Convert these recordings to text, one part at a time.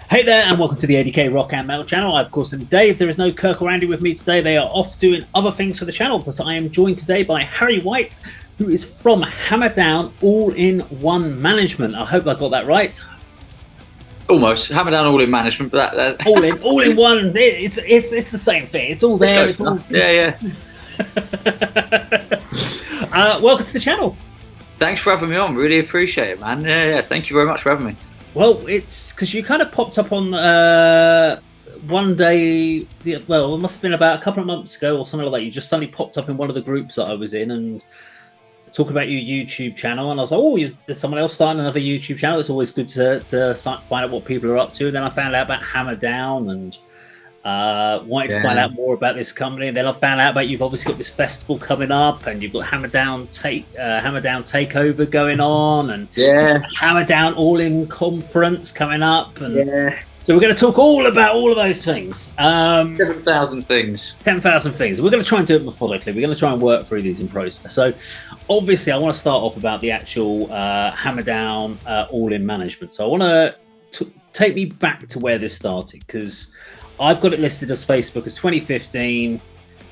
Hey there, and welcome to the ADK Rock and Metal channel. I, of course, am Dave. There is no Kirk or Andy with me today. They are off doing other things for the channel, but I am joined today by Harry White, who is from HAMMERDOWN All-in-One Management. I hope I got that right. Almost. HAMMERDOWN All in Management, but that's all in one. It's the same thing. It's all there. It's all... Yeah. Welcome to the channel. Thanks for having me on. Really appreciate it, man. Yeah. Thank you very much for having me. Well, it's because you kind of popped up on one day. Well, it must have been about a couple of months ago or something like that. You just suddenly popped up in one of the groups that I was in and talking about your YouTube channel. And I was like, oh, there's someone else starting another YouTube channel. It's always good to find out what people are up to. And then I found out about HAMMERDOWN and wanted to find out more about this company. And then I found out about you've obviously got this festival coming up, and you've got HAMMERDOWN Takeover going on, and HAMMERDOWN All-in Conference coming up, and so we're going to talk all about all of those things. 7,000 things. 10,000 things. We're going to try and do it methodically. We're going to try and work through these in process. So obviously I want to start off about the actual HAMMERDOWN All-in Management. So I want to take me back to where this started, because I've got it listed as Facebook as 2015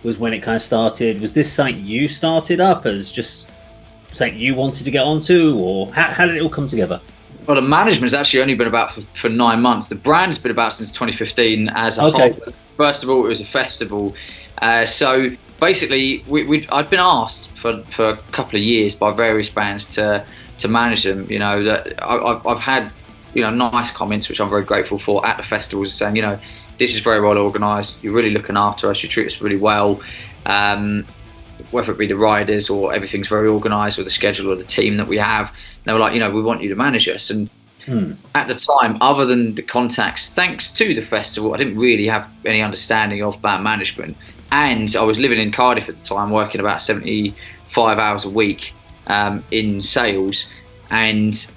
was when it kind of started. Was this something you started up as just something you wanted to get onto, or how did it all come together? Well, the management's actually only been about for 9 months. The brand's been about since 2015 as a whole. First of all, it was a festival. So basically, I'd been asked for a couple of years by various bands to manage them. You know, that I've had nice comments, which I'm very grateful for, at the festivals, saying, this is very well organised, you're really looking after us, you treat us really well, whether it be the riders or everything's very organised, or the schedule or the team that we have. And they were like, we want you to manage us. And at the time, other than the contacts, thanks to the festival, I didn't really have any understanding of band management. And I was living in Cardiff at the time, working about 75 hours a week in sales and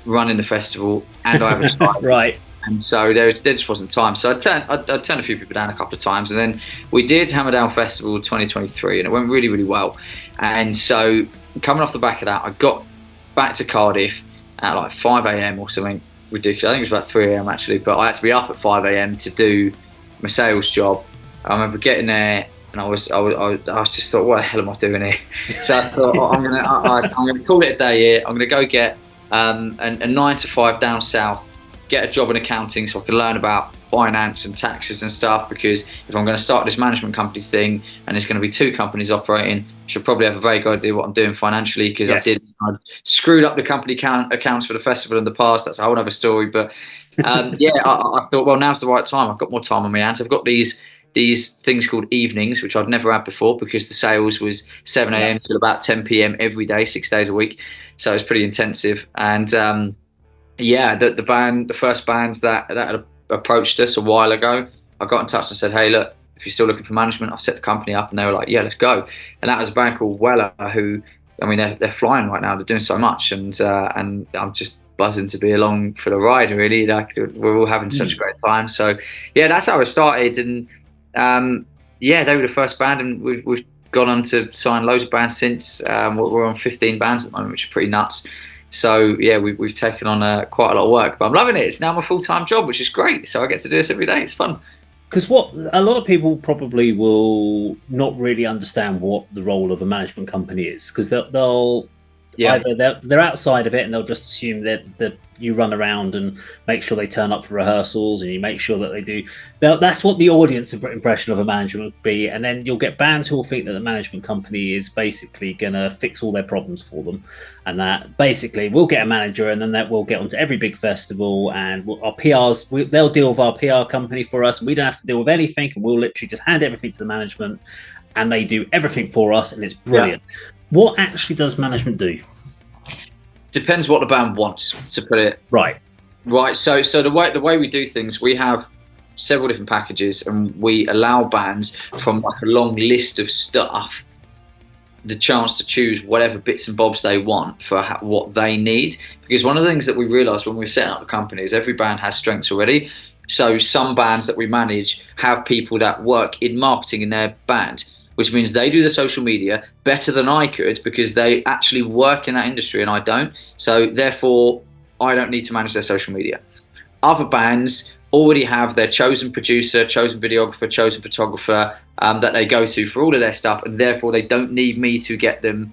running the festival, and I have a child. Right. And so there just wasn't time. So I turned a few people down a couple of times, and then we did HAMMERDOWN Festival 2023, and it went really, really well. And so coming off the back of that, I got back to Cardiff at like 5 a.m. or something ridiculous. I think it was about 3 a.m. actually, but I had to be up at 5 a.m. to do my sales job. I remember getting there, and I just thought, what the hell am I doing here? So I thought, I'm gonna call it a day here. I'm gonna go get a 9 to 5 down south, get a job in accounting so I can learn about finance and taxes and stuff, because if I'm going to start this management company thing and there's going to be 2 companies operating, I should probably have a very good idea what I'm doing financially, because I screwed up the company accounts for the festival in the past. That's a whole other story. But I thought, well, now's the right time. I've got more time on my hands. I've got these things called evenings, which I'd never had before, because the sales was 7 a.m. till about 10 p.m. every day, 6 days a week. So it was pretty intensive. And the first bands that had approached us a while ago, I got in touch and said, hey, look, if you're still looking for management, I'll set the company up. And they were like, yeah, let's go. And that was a band called Weller, who, I mean, they're flying right now. They're doing so much. And I'm just buzzing to be along for the ride, really. Like, we're all having such a great time. So, yeah, that's how it started. And, they were the first band, and we've gone on to sign loads of bands since. We're on 15 bands at the moment, which is pretty nuts. So yeah, we've taken on quite a lot of work, but I'm loving it. It's now my full-time job, which is great. So I get to do this every day. It's fun. Because what a lot of people probably will not really understand what the role of a management company is, because they'll either they're outside of it and they'll just assume that you run around and make sure they turn up for rehearsals and you make sure that they do. That's what the audience impression of a manager would be. And then you'll get bands who will think that the management company is basically going to fix all their problems for them, and that basically we'll get a manager and then that we'll get onto every big festival, and our PRs, they'll deal with our PR company for us, and we don't have to deal with anything, and we'll literally just hand everything to the management and they do everything for us, and it's brilliant. What actually does management do? Depends what the band wants, to put it right. So the way we do things, we have several different packages, and we allow bands from like a long list of stuff the chance to choose whatever bits and bobs they want for what they need. Because one of the things that we realised when we were setting up the company is every band has strengths already. So some bands that we manage have people that work in marketing in their band, which means they do the social media better than I could, because they actually work in that industry and I don't. So therefore, I don't need to manage their social media. other bands already have their chosen producer, chosen videographer, chosen photographer that they go to for all of their stuff, and therefore they don't need me to get them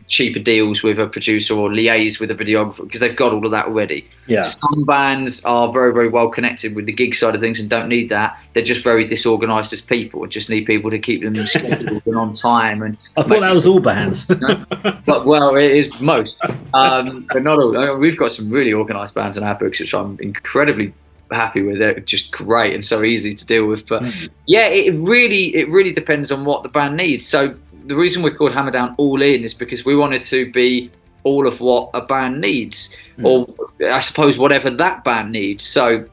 cheaper deals with a producer or liaise with a videographer, because they've got all of that already. Yeah. Some bands are very, very well connected with the gig side of things and don't need that. They're just very disorganized as people and just need people to keep them scheduled and on time. And I thought that was all bands. But, well, it is most, but not all. I mean, we've got some really organized bands in our books, which I'm incredibly happy with. They're just great and so easy to deal with. But yeah, it really depends on what the band needs. So the reason we're called HAMMERDOWN All In is because we wanted to be all of what a band needs, or I suppose whatever that band needs. So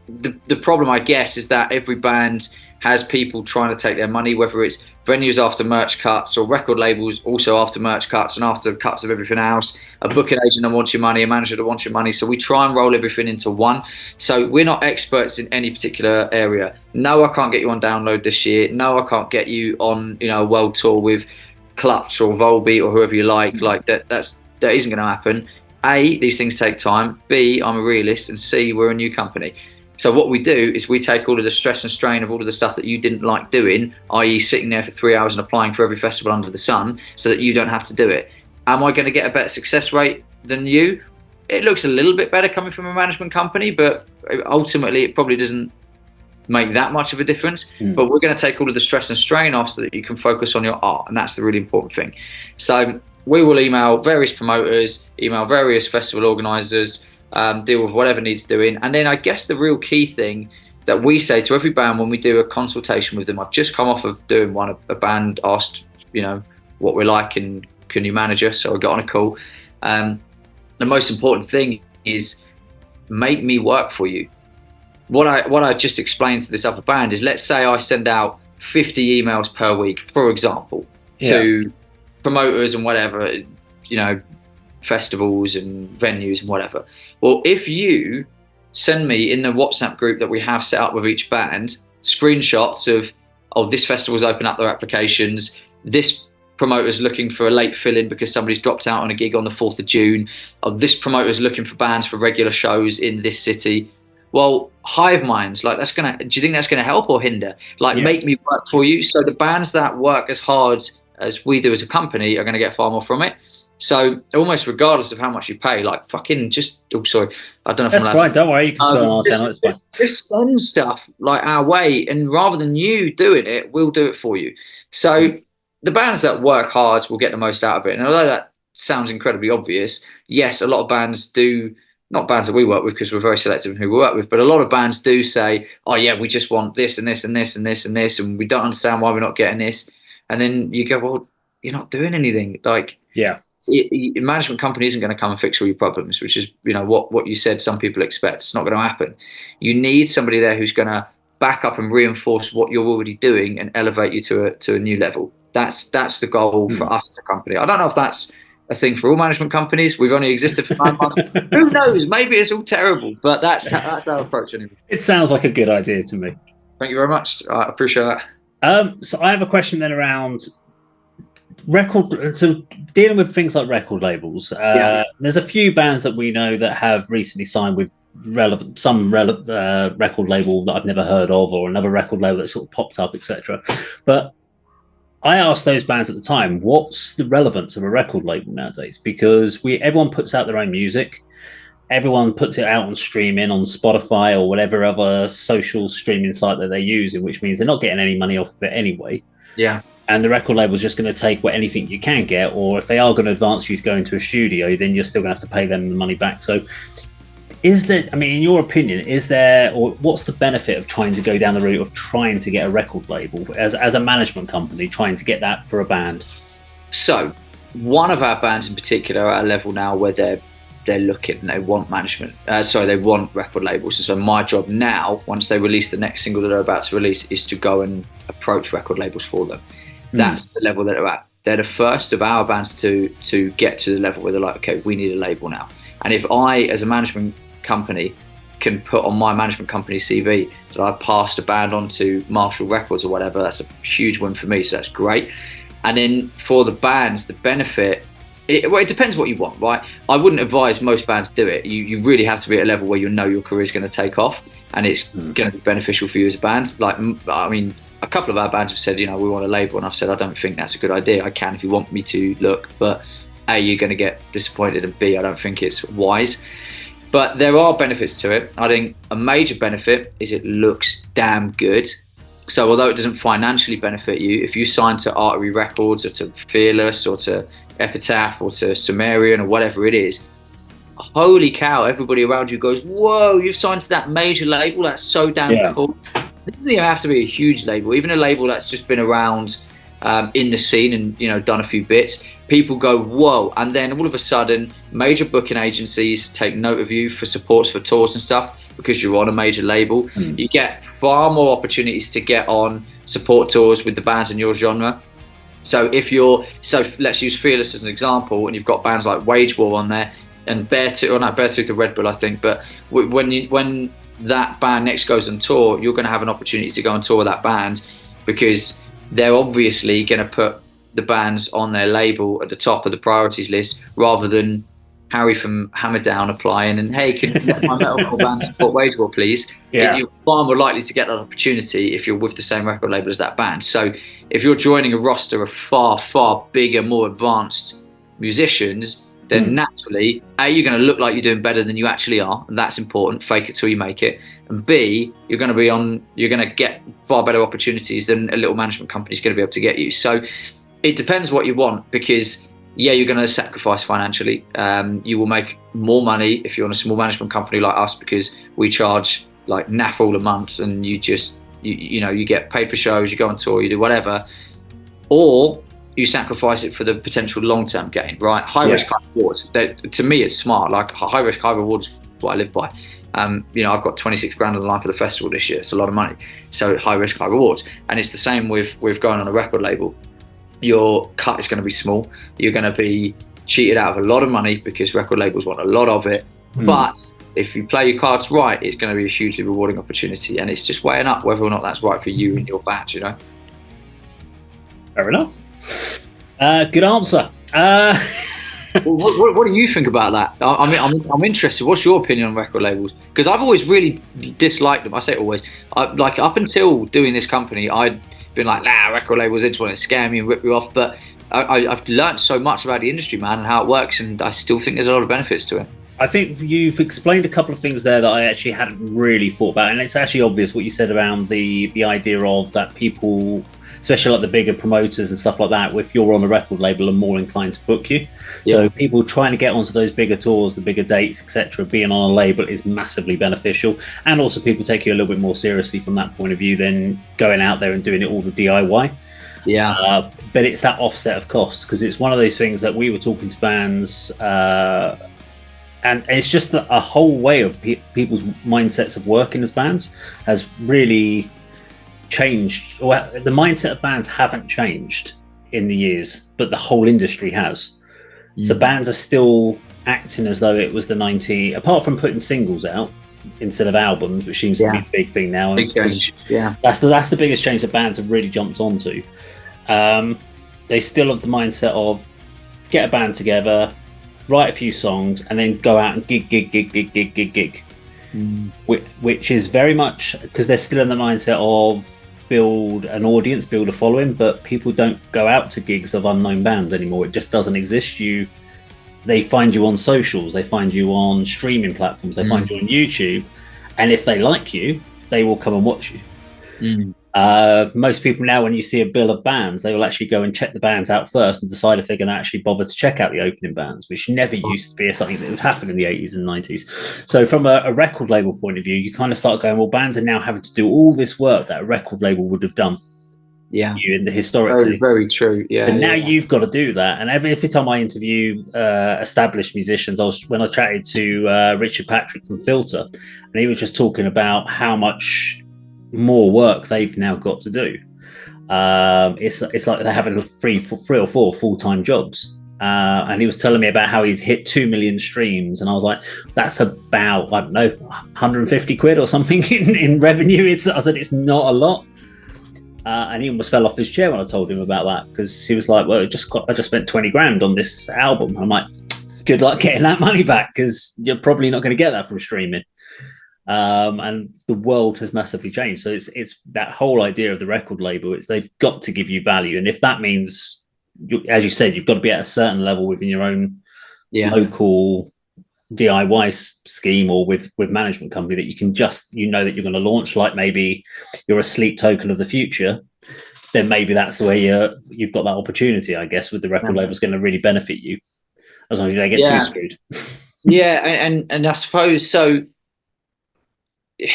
the problem, I guess, is that every band has people trying to take their money, whether it's venues after merch cuts or record labels also after merch cuts and after cuts of everything else, a booking agent that wants your money, a manager that wants your money. So we try and roll everything into one. So we're not experts in any particular area. No, I can't get you on Download this year. No, I can't get you on, you know, a world tour with Clutch or Volbeat or whoever you like. Like that isn't going to happen. A, these things take time. B, I'm a realist. And C, we're a new company. So what we do is we take all of the stress and strain of all of the stuff that you didn't like doing, i.e. sitting there for 3 hours and applying for every festival under the sun, so that you don't have to do it. Am I going to get a better success rate than you? It looks a little bit better coming from a management company, but ultimately it probably doesn't make that much of a difference. But we're going to take all of the stress and strain off so that you can focus on your art, and that's the really important thing. So we will email various promoters, email various festival organisers, deal with whatever needs doing. And then I guess the real key thing that we say to every band when we do a consultation with them, I've just come off of doing one, a band asked, you know, what we're like and can you manage us? So I got on a call. The most important thing is make me work for you. What I just explained to this other band is, let's say I send out 50 emails per week, for example, to promoters and whatever, you know, festivals and venues and whatever. Well, if you send me in the WhatsApp group that we have set up with each band screenshots of, oh, this festival's opened up their applications, this promoter's looking for a late fill-in because somebody's dropped out on a gig on the 4th of June, or this promoter's looking for bands for regular shows in this city. Well, hive minds, like, do you think that's gonna help or hinder? Like, make me work for you. So the bands that work as hard as we do as a company are gonna get far more from it. So almost regardless of how much you pay, like, fucking just, oh, sorry, I don't know if that's fine, don't worry, you can swear on our channel, it's fine. Just send stuff like our way, and rather than you doing it, we'll do it for you. So the bands that work hard will get the most out of it. And although that sounds incredibly obvious, yes, a lot of bands do, not bands that we work with because we're very selective in who we work with, but a lot of bands do say, oh yeah, we just want this and this and this and this and this, and we don't understand why we're not getting this. And then you go, well, you're not doing anything. Like, a management company isn't going to come and fix all your problems, which is, you know, what you said some people expect. It's not going to happen. You need somebody there who's going to back up and reinforce what you're already doing and elevate you to a new level. That's the goal for us as a company. I don't know if that's a thing for all management companies. We've only existed for 9 months. Who knows? Maybe it's all terrible, but that's our approach anyway. It sounds like a good idea to me. Thank you very much. I appreciate that. So I have a question then around so dealing with things like record labels. There's a few bands that we know that have recently signed with some record label that I've never heard of, or another record label that sort of popped up, etc. But I asked those bands at the time, what's the relevance of a record label nowadays? Because everyone puts out their own music. Everyone puts it out on streaming on Spotify or whatever other social streaming site that they're using, which means they're not getting any money off of it anyway. Yeah. And the record label is just going to take anything you can get, or if they are going to advance you to go into a studio, then you're still going to have to pay them the money back. So is there, I mean, in your opinion, is there, or what's the benefit of trying to go down the route of trying to get a record label as a management company, trying to get that for a band? So one of our bands in particular are at a level now where they're looking, they want management, they want record labels. And so my job now, once they release the next single that they're about to release, is to go and approach record labels for them. That's the level that they're at. They're the first of our bands to get to the level where they're like, okay, we need a label now. And if I, as a management company, can put on my management company CV that I passed a band on to Marshall Records or whatever, that's a huge win for me, so that's great. And then for the bands, the benefit It depends what you want, right? I wouldn't advise most bands do it. You really have to be at a level where you know your career is going to take off and it's going to be beneficial for you as a band. Like, I mean, a couple of our bands have said, we want a label, and I've said I don't think that's a good idea. I can if you want me to, look, but A, you're going to get disappointed, and B, I don't think it's wise. But there are benefits to it. I think a major benefit is it looks damn good. So although it doesn't financially benefit you, if you sign to Artery Records or to Fearless or to Epitaph or to Sumerian or whatever it is, holy cow, everybody around you goes, whoa, you've signed to that major label, that's so damn cool. It doesn't even have to be a huge label, even a label that's just been around in the scene and done a few bits. People go, whoa, and then all of a sudden major booking agencies take note of you for supports for tours and stuff because you're on a major label. You get far more opportunities to get on support tours with the bands in your genre. So let's use Fearless as an example, and you've got bands like Wage War on there and Beartooth or Red Bull, I think. But when that band next goes on tour, you're going to have an opportunity to go on tour with that band because they're obviously going to put the bands on their label at the top of the priorities list rather than Harry from HAMMERDOWN applying and, hey, can my metalcore band support Wage War, please? You're far more likely to get that opportunity if you're with the same record label as that band. So if you're joining a roster of far, far bigger, more advanced musicians, then naturally, A, you're going to look like you're doing better than you actually are, and that's important. Fake it till you make it. And B, you're going to get far better opportunities than a little management company is going to be able to get you. So it depends what you want, because you're going to sacrifice financially. You will make more money if you're on a small management company like us, because we charge like naff all a month, and you get paid for shows, you go on tour, you do whatever, or you sacrifice it for the potential long-term gain, right? High risk, high reward. To me, it's smart. Like high risk, high reward is what I live by. I've got 26 grand on the line for the festival this year. It's a lot of money. So high risk, high rewards. And it's the same with going on a record label. Your cut is going to be small. You're going to be cheated out of a lot of money because record labels want a lot of it. But if you play your cards right, it's going to be a hugely rewarding opportunity. And it's just weighing up whether or not that's right for you and your band, Fair enough. Good answer. What do you think about that? I'm interested. What's your opinion on record labels? Because I've always really disliked them. I say always. Like up until doing this company, I'd been like, record labels, they just want to scare me and rip you off. But I've learned so much about the industry, man, and how it works, and I still think there's a lot of benefits to it. I think you've explained a couple of things there that I actually hadn't really thought about, and it's actually obvious what you said around the idea of that people, especially like the bigger promoters and stuff like that, if you're on a record label, are more inclined to book you. So people trying to get onto those bigger tours, the bigger dates, etc., being on a label is massively beneficial. And also people take you a little bit more seriously from that point of view than going out there and doing it all the DIY. But it's that offset of costs, because it's one of those things that we were talking to bands, and it's just that a whole way of people's mindsets of working as bands has really changed. Well, the mindset of bands haven't changed in the years, but the whole industry has. So bands are still acting as though it was the 90s, apart from putting singles out instead of albums, which seems to be a big thing now. Big change. That's the biggest change that bands have really jumped onto. They still have the mindset of get a band together, write a few songs, and then go out and gig. Which is very much because they're still in the mindset of build an audience, build a following, but people don't go out to gigs of unknown bands anymore. It just doesn't exist. They find you on socials, they find you on streaming platforms, they find you on YouTube, and if they like you, they will come and watch you. Most people now, when you see a bill of bands, they will actually go and check the bands out first and decide if they're going to actually bother to check out the opening bands, which never used to be something that would happen in the 80s and 90s. So from a record label point of view, you kind of start going, well, bands are now having to do all this work that a record label would have done. In the historically. Very, very true. So now you've got to do that. And every time I interview established musicians, when I chatted to Richard Patrick from Filter, and he was just talking about how much more work they've now got to do. It's like they're having three or four full-time jobs. And he was telling me about how he'd hit 2 million streams, and I was like, that's about, I don't know, 150 quid or something in revenue. I said it's not a lot, And he almost fell off his chair when I told him about that, because he was like, "Well, I just spent 20 grand on this album." I'm like, "Good luck getting that money back, because you're probably not going to get that from streaming." And the world has massively changed. So it's that whole idea of the record label. It's they've got to give you value, and if that means, as you said, you've got to be at a certain level within your own local DIY scheme or with management company that you can just, you know, that you're going to launch, like maybe you're a sleep token of the future, then maybe that's the way you've got that opportunity, I guess, with the record label is going to really benefit you, as long as you don't get too screwed. And I suppose so.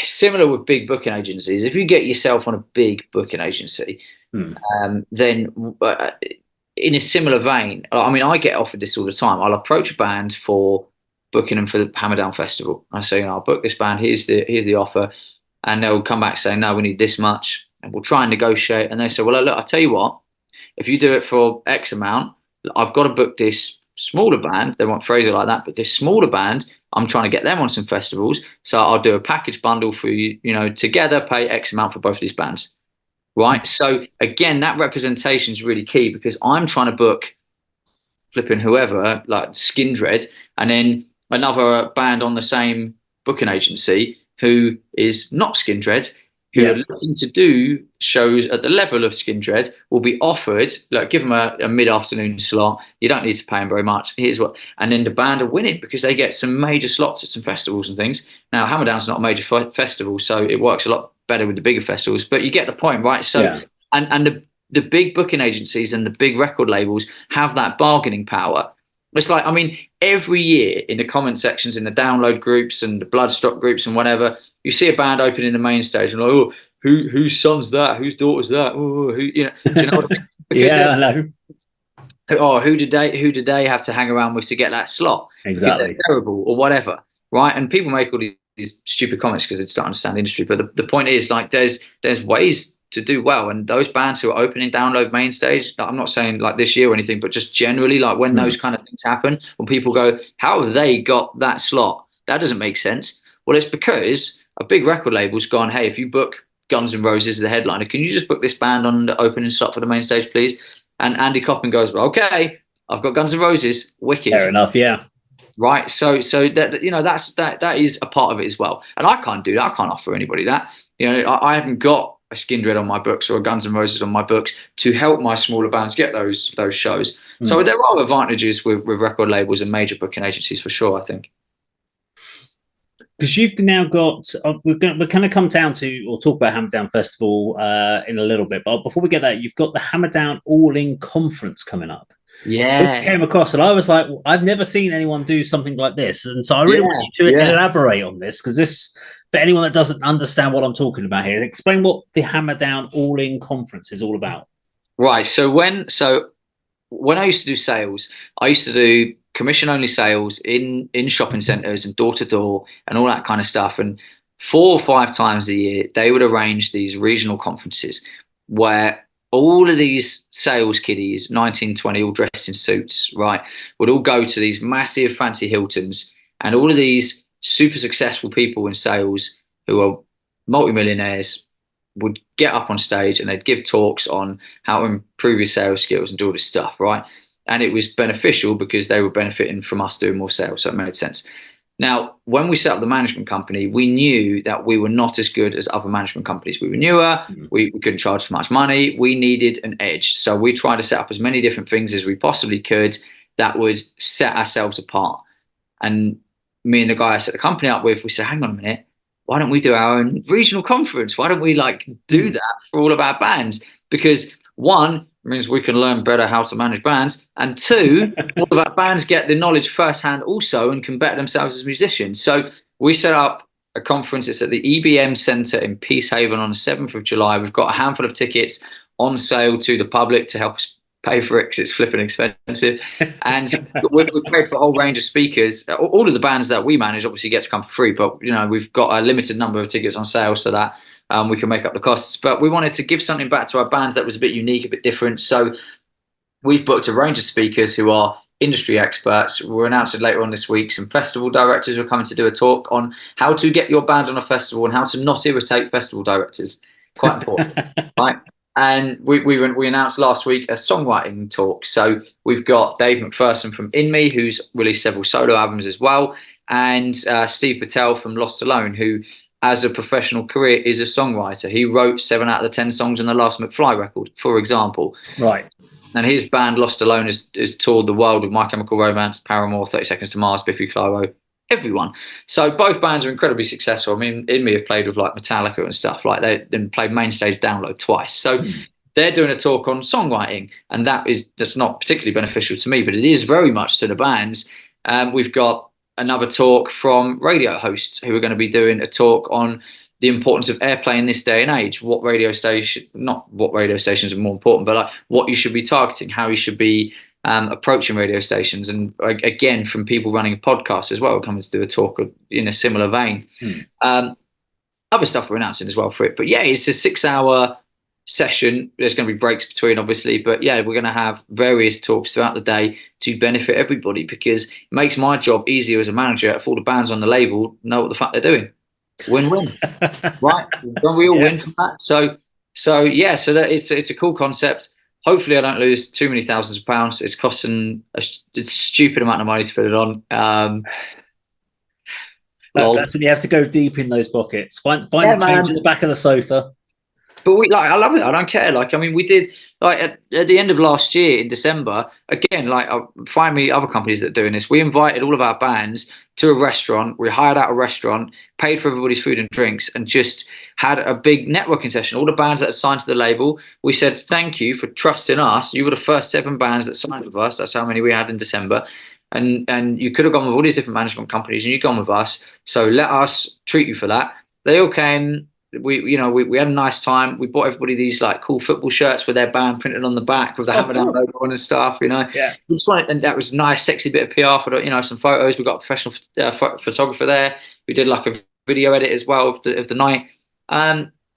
Similar with big booking agencies, if you get yourself on a big booking agency, then in a similar vein, I mean, I get offered this all the time. I'll approach a band for booking them for the HAMMERDOWN festival. I say, I'll book this band. Here's the offer, and they'll come back saying, no, we need this much, and we'll try and negotiate. And they say, well, look, I'll tell you what, if you do it for X amount, I've got to book this smaller band. They won't phrase it like that, but this smaller band, I'm trying to get them on some festivals. So I'll do a package bundle for you, together, pay X amount for both of these bands. Right. So again, that representation is really key, because I'm trying to book flipping whoever, like Skindred, and then another band on the same booking agency who is not Skindred, who are looking to do shows at the level of Skindred, will be offered, like, give them a mid-afternoon slot. You don't need to pay them very much. Here's what, and then the band are winning because they get some major slots at some festivals and things. Now, HAMMERDOWN's not a major festival, so it works a lot better with the bigger festivals, but you get the point, right? So, and the big booking agencies and the big record labels have that bargaining power. It's like, I mean, every year in the comment sections, in the download groups and the Bloodstock groups and whatever, you see a band opening the main stage and like, oh, whose son's that? Whose daughter's that? Oh, do you know what I mean? Because I know. Oh, who did they have to hang around with to get that slot? Exactly. Because they're terrible or whatever, right? And people make all these stupid comments because they just don't understand the industry. But the point is, like, there's ways to do well, and those bands who are opening download main stage, I'm not saying like this year or anything, but just generally, like, when those kind of things happen, when people go, how have they got that slot? That doesn't make sense. Well, it's because a big record label's gone, hey, if you book Guns N' Roses as the headliner, can you just book this band on the opening slot for the main stage, please? And Andy Coppin goes, well, okay, I've got Guns N' Roses, wicked. Fair enough, yeah. Right, so that that is a part of it as well. And I can't do that. I can't offer anybody that. I haven't got a Skindred on my books or a Guns N' Roses on my books to help my smaller bands get those shows. So there are advantages with record labels and major booking agencies for sure, I think. Because you've now got, we're going to come down to or talk about HAMMERDOWN Festival in a little bit, but before we get that, you've got the HAMMERDOWN All-In Conference coming up. Yeah, this came across, and I was like, I've never seen anyone do something like this, and so I really want you to elaborate on this, because this, for anyone that doesn't understand what I'm talking about here, explain what the HAMMERDOWN All-In Conference is all about. Right. So when I used to do sales, I used to do commission-only sales in shopping centres and door-to-door and all that kind of stuff. And 4 or 5 times a year, they would arrange these regional conferences where all of these sales kiddies, 19, 20, all dressed in suits, right, would all go to these massive fancy Hiltons, and all of these super successful people in sales who are multimillionaires would get up on stage and they'd give talks on how to improve your sales skills and do all this stuff, right? And it was beneficial because they were benefiting from us doing more sales, so it made sense. Now, when we set up the management company, we knew that we were not as good as other management companies. We were newer, we couldn't charge so much money, we needed an edge. So we tried to set up as many different things as we possibly could that would set ourselves apart. And me and the guy I set the company up with, we said, hang on a minute, why don't we do our own regional conference? Why don't we do that for all of our bands? Because one, means we can learn better how to manage bands, and 2, all of our bands get the knowledge firsthand also and can better themselves as musicians. So we set up a conference. It's at the EBM Centre in Peacehaven on the 7th of July. We've got a handful of tickets on sale to the public to help us pay for it because it's flipping expensive. And we've paid for a whole range of speakers. All of the bands that we manage obviously get to come for free, but we've got a limited number of tickets on sale so that we can make up the costs. But we wanted to give something back to our bands that was a bit unique, a bit different. So we've booked a range of speakers who are industry experts. We're announcing later on this week some festival directors who are coming to do a talk on how to get your band on a festival and how to not irritate festival directors. Quite important, right? And we announced last week a songwriting talk. So we've got Dave McPherson from In Me, who's released several solo albums as well, and Steve Patel from Lost Alone, who, as a professional career, is a songwriter. He wrote 7 out of the 10 songs on the last McFly record, for example. Right. And his band Lost Alone has toured the world with My Chemical Romance, Paramore, 30 Seconds to Mars, Biffy Clyro, everyone. So both bands are incredibly successful. I mean, In Me have played with like Metallica and stuff like that, and played main stage Download twice. So they're doing a talk on songwriting, and that's not particularly beneficial to me, but it is very much to the bands. We've got another talk from radio hosts who are going to be doing a talk on the importance of airplay in this day and age. Not what radio stations are more important, but like what you should be targeting, how you should be approaching radio stations, and again from people running a podcast as well, coming to do a talk in a similar vein. Other stuff we're announcing as well for it, but yeah, it's a 6-hour session. There's going to be breaks between, obviously, but yeah, we're going to have various talks throughout the day to benefit everybody, because it makes my job easier as a manager if all the bands on the label know what the fuck they're doing. Win-win. Right? Don't we all win from that? So yeah, so that it's a cool concept. Hopefully I don't lose too many thousands of pounds. It's costing a stupid amount of money to put it on. That's when you have to go deep in those pockets. Find a change at the back of the sofa. But I love it. I don't care. Like, I mean, we did like at the end of last year in December. Again, like, find me other companies that are doing this. We invited all of our bands to a restaurant. We hired out a restaurant, paid for everybody's food and drinks, and just had a big networking session. All the bands that had signed to the label, we said thank you for trusting us. You were the first 7 bands that signed with us. That's how many we had in December. And you could have gone with all these different management companies, and you've gone with us. So let us treat you for that. They all came. We had a nice time. We bought everybody these like cool football shirts with their band printed on the back with the HAMMERDOWN logo on and stuff. Yeah. And that was a nice, sexy bit of PR for some photos. We got a professional photographer there. We did like a video edit as well of the night.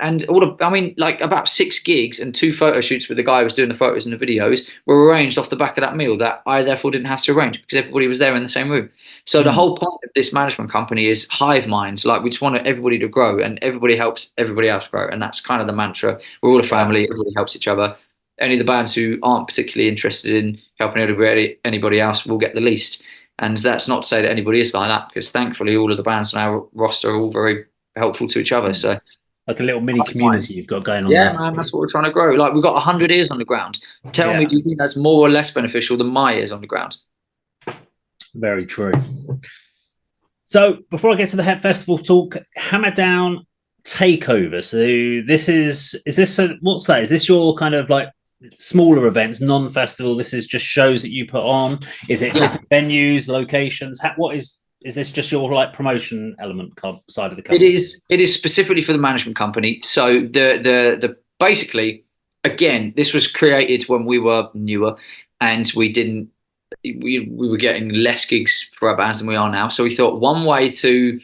And about 6 gigs and 2 photo shoots with the guy who was doing the photos and the videos were arranged off the back of that meal that I therefore didn't have to arrange because everybody was there in the same room. So the whole point of this management company is hive minds. Like, we just want everybody to grow, and everybody helps everybody else grow. And that's kind of the mantra. We're all a family. Everybody helps each other. Only the bands who aren't particularly interested in helping anybody else will get the least. And that's not to say that anybody is like that, because thankfully all of the bands on our roster are all very helpful to each other. So, like a little mini community you've got going on. Yeah, man, that's what we're trying to grow. Like, we've got 100 ears on the ground. Tell me, do you think that's more or less beneficial than my ears on the ground? Very true. So before I get to the Head Festival talk, HAMMERDOWN takeover. So what's that? Is this your kind of like smaller events, non-festival? This is just shows that you put on? Is it different venues, locations? Is this just your like promotion element side of the company? It is specifically for the management company. So the basically, again, this was created when we were newer, and we were getting less gigs for our bands than we are now. So we thought one way to,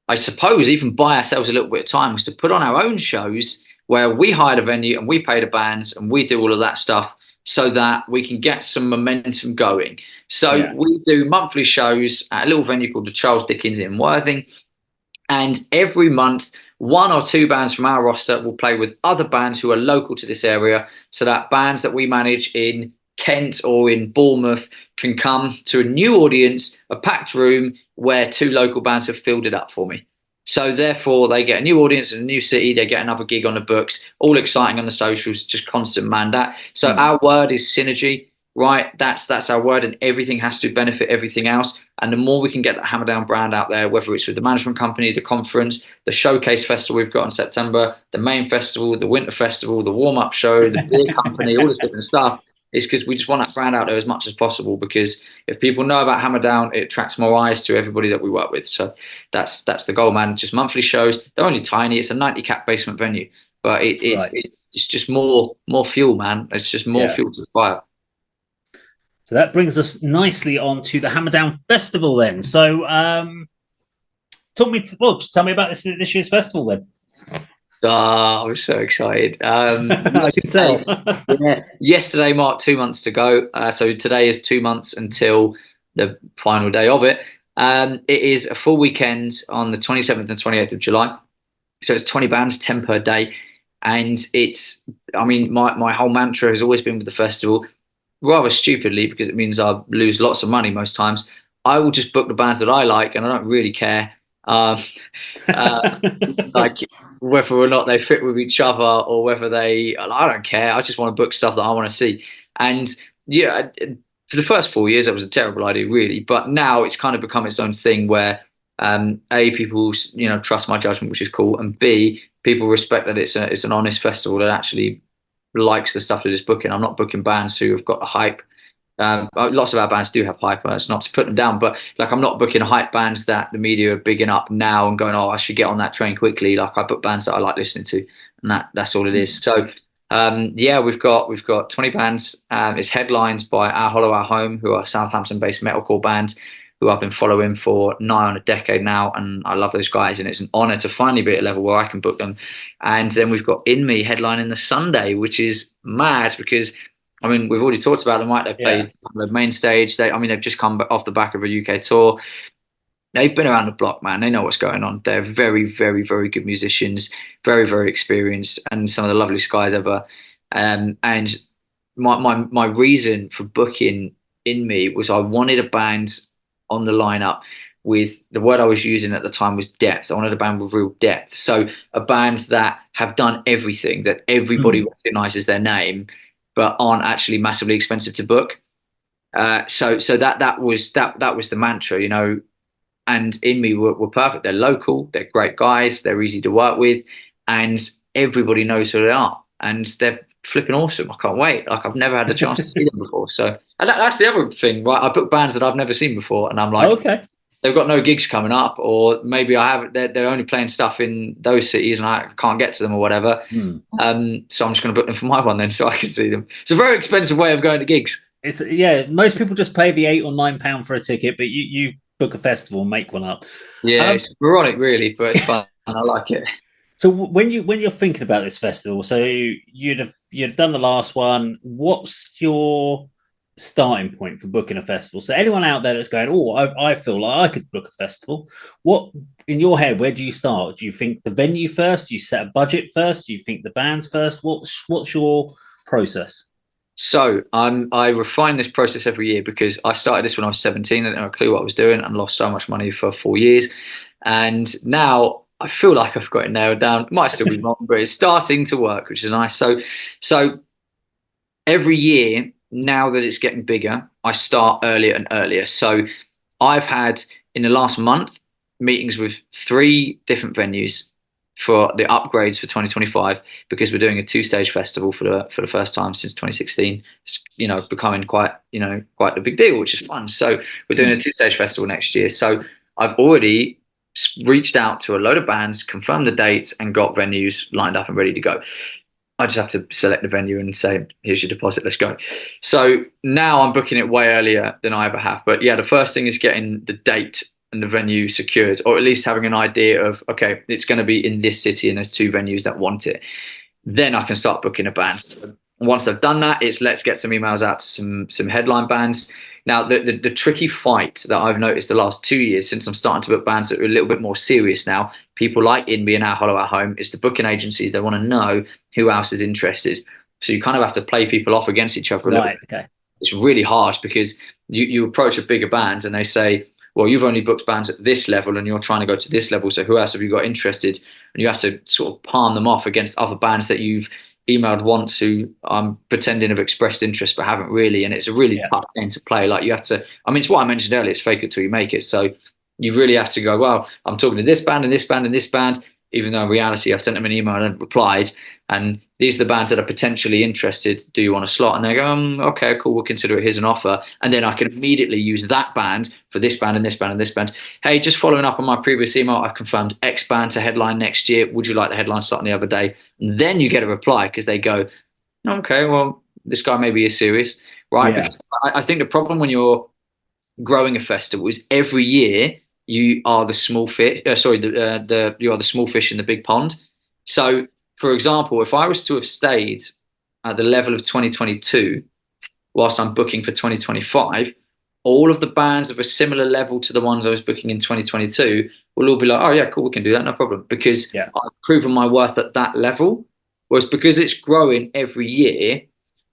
I suppose, even buy ourselves a little bit of time was to put on our own shows where we hired a venue and we pay the bands and we do all of that stuff, so that we can get some momentum going. So we do monthly shows at a little venue called the Charles Dickens in Worthing. And every month, 1 or 2 bands from our roster will play with other bands who are local to this area, so that bands that we manage in Kent or in Bournemouth can come to a new audience, a packed room where 2 local bands have filled it up for me. So therefore, they get a new audience in a new city. They get another gig on the books. All exciting on the socials, just constant man. So our word is synergy, right? That's our word, and everything has to benefit everything else. And the more we can get that HAMMERDOWN brand out there, whether it's with the management company, the conference, the showcase festival we've got in September, the main festival, the winter festival, the warm-up show, the beer company, all this different stuff, is because we just want that brand out there as much as possible, because if people know about HAMMERDOWN, it attracts more eyes to everybody that we work with. So that's the goal, man. Just monthly shows. They're only tiny. It's a 90-cap basement venue, but it's just more fuel, man. It's just more fuel to the fire. So that brings us nicely on to the HAMMERDOWN Festival then. So just tell me about this year's festival then. Oh, I'm so excited. I can tell. Yesterday marked 2 months to go. So today is 2 months until the final day of it. It is a full weekend on the 27th and 28th of July. So it's 20 bands, 10 per day. And it's, I mean, my whole mantra has always been with the festival, rather stupidly, because it means I lose lots of money most times. I will just book the bands that I like, and I don't really care, uh, like whether or not they fit with each other, or whether they. I don't care. I just want to book stuff that I want to see. And yeah, for the first 4 years, that was a terrible idea, really. But now it's kind of become its own thing where, A, people trust my judgment, which is cool, and B, people respect that it's an honest festival that actually likes the stuff that it's booking. I'm not booking bands who have got a hype. Lots of our bands do have hype. It's not to put them down, but like I'm not booking hype bands that the media are bigging up now and going, oh, I should get on that train quickly. Like I book bands that I like listening to, and that's all it is. So yeah, we've got 20 bands. It's headlined by Our Hollow Our Home, who are a Southampton-based metalcore band who I've been following for nigh on a decade now, and I love those guys, and it's an honour to finally be at a level where I can book them. And then we've got In Me headlining the Sunday, which is mad because, I mean, we've already talked about them, right? They played the main stage. They've just come off the back of a UK tour. They've been around the block, man. They know what's going on. They're very, very, very good musicians, very, very experienced, and some of the loveliest guys ever. And my reason for booking In Me was I wanted a band on the lineup with, the word I was using at the time was depth. I wanted a band with real depth. So a band that have done everything, that everybody recognizes their name, but aren't actually massively expensive to book. So that was the mantra, you know. And In Me were perfect. They're local, they're great guys, they're easy to work with, and everybody knows who they are. And they're flipping awesome. I can't wait. Like I've never had the chance to see them before. So and that's the other thing, right? I book bands that I've never seen before, and I'm like, okay, they've got no gigs coming up, or maybe I have. They're only playing stuff in those cities, and I can't get to them or whatever. So I'm just going to book them for my one then, so I can see them. It's a very expensive way of going to gigs. It's most people just pay the £8 or £9 for a ticket, but you book a festival and make one up. Yeah, it's moronic, really, but it's fun and I like it. So when you're thinking about this festival, so you'd have done the last one. What's your starting point for booking a festival? So anyone out there that's going, oh, I feel like I could book a festival. What in your head? Where do you start? Do you think the venue first? Do you set a budget first? Do you think the bands first? What's your process? So I refine this process every year because I started this when I was 17. I didn't have a clue what I was doing and lost so much money for 4 years. And now I feel like I've got it nailed down. It might still be wrong, but it's starting to work, which is nice. So every year, now that it's getting bigger, I start earlier and earlier. So I've had, in the last month, meetings with 3 different venues for the upgrades for 2025, because we're doing a 2-stage festival for the first time since 2016. It's, becoming quite a big deal, which is fun. So we're doing a 2-stage festival next year. So I've already reached out to a load of bands, confirmed the dates, and got venues lined up and ready to go. I just have to select the venue and say, here's your deposit, let's go. So now I'm booking it way earlier than I ever have. But yeah, the first thing is getting the date and the venue secured, or at least having an idea of, okay, it's going to be in this city and there's 2 venues that want it. Then I can start booking a band. Once I've done that, it's let's get some emails out to some headline bands. Now, the tricky fight that I've noticed the last 2 years, since I'm starting to book bands that are a little bit more serious now, people like In Me and Our Hollow Our Home, is the booking agencies. They want to know who else is interested. So you kind of have to play people off against each other a little bit. Okay. It's really hard because you approach a bigger band and they say, well, you've only booked bands at this level and you're trying to go to this level, so who else have you got interested? And you have to sort of palm them off against other bands that you've emailed once who pretending have expressed interest but haven't really. And it's a really tough game to play. Like you have to, I mean, it's what I mentioned earlier, it's fake it till you make it. So you really have to go, well, I'm talking to this band and this band and this band, even though in reality I've sent them an email and replied, and these are the bands that are potentially interested. Do you want a slot? And they go, okay, cool, we'll consider it. Here's an offer. And then I can immediately use that band for this band and this band and this band. Hey, just following up on my previous email, I've confirmed X band to headline next year. Would you like the headline slot on the other day? And then you get a reply because they go, okay, well, this guy maybe is serious, right? Yeah. Because I think the problem when you're growing a festival is every year you are the small fish. You are the small fish in the big pond. So, for example, if I was to have stayed at the level of 2022 whilst I'm booking for 2025, all of the bands of a similar level to the ones I was booking in 2022 will all be like, oh yeah, cool, we can do that, no problem, because I've proven my worth at that level. Whereas because it's growing every year,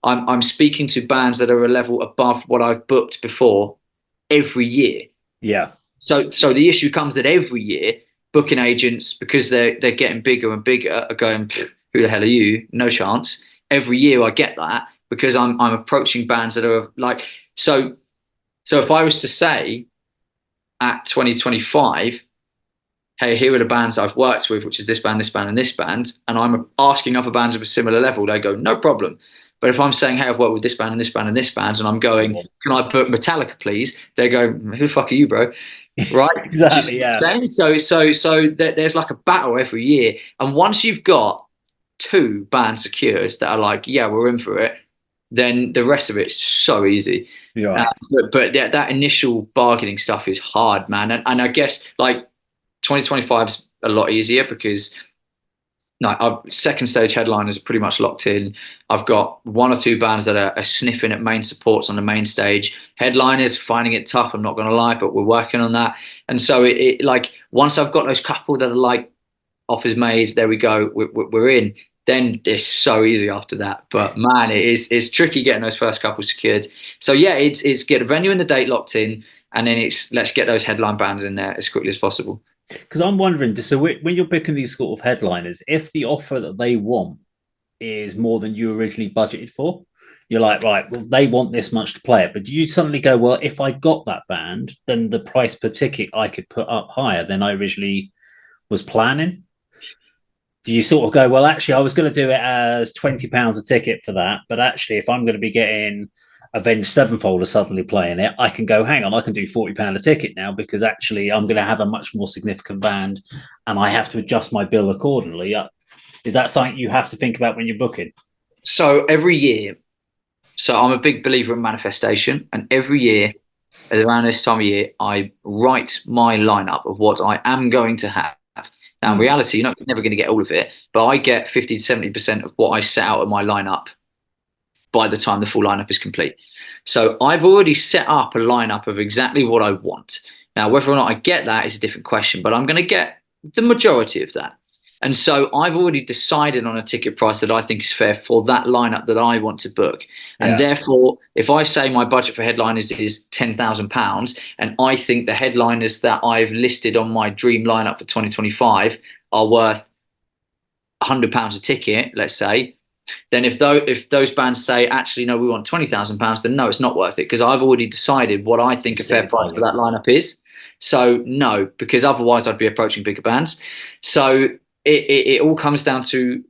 I'm speaking to bands that are a level above what I've booked before every year. Yeah. So the issue comes that every year booking agents, because they're getting bigger and bigger, are going, who the hell are you? No chance. Every year I get that because I'm approaching bands that are like, so if I was to say at 2025, hey, here are the bands I've worked with, which is this band, and this band, and I'm asking other bands of a similar level, they go, no problem. But if I'm saying, hey, I've worked with this band and this band and this band, and I'm going, can I book Metallica, please? They go, who the fuck are you, bro? Right? Exactly. Yeah. So there's like a battle every year, and once you've got 2 bands secured that are like, yeah, we're in for it, then the rest of it's so easy. Right. But that initial bargaining stuff is hard, man. And I guess like 2025 is a lot easier because our second stage headliners are pretty much locked in. I've got 1 or 2 bands that are sniffing at main supports on the main stage. Headliners finding it tough, I'm not going to lie, but we're working on that. And so it like once I've got those couple that are like offers made, there we go, we're in. Then it's so easy after that. But man, it's tricky getting those first couple secured. So yeah, it's get a venue and the date locked in, and then it's let's get those headline bands in there as quickly as possible. Because I'm wondering, so when you're picking these sort of headliners, if the offer that they want is more than you originally budgeted for, you're like, right, well, they want this much to play it. But do you suddenly go, well, if I got that band, then the price per ticket I could put up higher than I originally was planning? Do you sort of go, well, actually, I was going to do it as £20 a ticket for that, but actually, if I'm going to be getting Avenged Sevenfold are suddenly playing it, I can go, hang on, I can do £40 a ticket now because actually I'm going to have a much more significant band and I have to adjust my bill accordingly. Is that something you have to think about when you're booking? So every year, so I'm a big believer in manifestation, and every year around this time of year, I write my lineup of what I am going to have. Now, in reality, you're never going to get all of it, but I get 50 to 70% of what I set out in my lineup by the time the full lineup is complete. So I've already set up a lineup of exactly what I want. Now, whether or not I get that is a different question, but I'm going to get the majority of that. And so I've already decided on a ticket price that I think is fair for that lineup that I want to book. And therefore, if I say my budget for headliners is £10,000 and I think the headliners that I've listed on my dream lineup for 2025 are worth £100 a ticket, let's say, then if those bands say, actually, no, we want £20,000, then no, it's not worth it because I've already decided what I think a fair price for that lineup is. So no, because otherwise I'd be approaching bigger bands. So it all comes down to